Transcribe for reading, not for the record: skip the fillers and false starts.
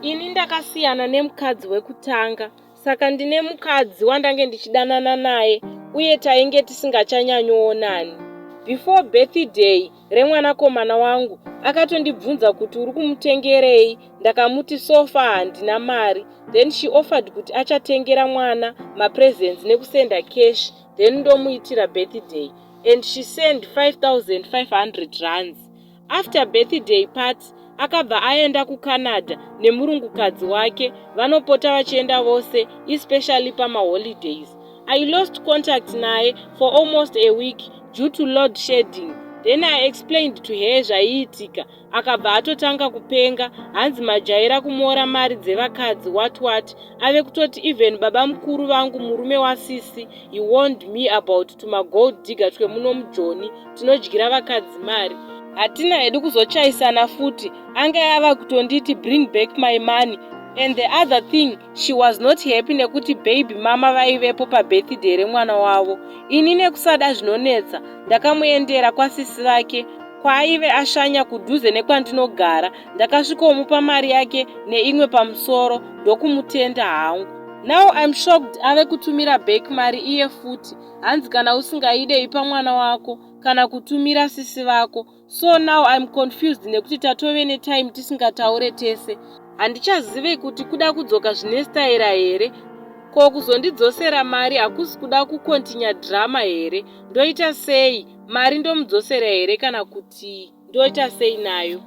Ini ndakasiyana nemukadzi wekutanga, saka ndine mukadzi wandange ndichidanana naye uye tainge tisingachanyanyoonani. Before birthday remwanakomana wangu akatondibvunza kuti uri kumutengerei. Ndakamuti so far handina mari. Then she offered kuti achatengera mwana mapresents nekusenda cash, then ndomuitira birthday, and she sent 5,500 rands. After birthday party akabva aenda kuCanada nemurungukadzi wake, vanopota vachienda vose, especially pamaholidays. I lost contact naye for almost a week due to load shedding. Then I explained to her zvaiitika. Akabva atotanga kupenga, hanzi majaira kumora mari dzevakadzi what. Ave kutoti even baba mukuru vangu murume wasisi, he warned me about tumagold digger twemuno mujoni tinodyira vakadzi mari. Hatina hedu kuzochaisana futi. Anga yava kutonditi bring back my money. And the other thing, she was not happy nekuti baby mama vaivepo pabirthday remwana wavo. Ini nekusada zvinonetsa, ndakamuendera kwasisi vake kwaaive ashanya kudhuze nekwandinogara. Ndakasvikomupa mari yake neimwe pamusoro ndokumutenda hangu. Now I'm shocked ave kutumira back mari iye futi. Hanzi kana usingaidei pamwana wako kana kutumira sisi vako. So now I'm confused nekuti tatove netime tisingataure tese. Handichazive kuti kuda kudzoka zvine staira here, ko kuzondidzosera mari hakusi kuda kukontinya drama here. Ndoita sei? Mari ndomudzosera here kana kuti ndoita sei nayo?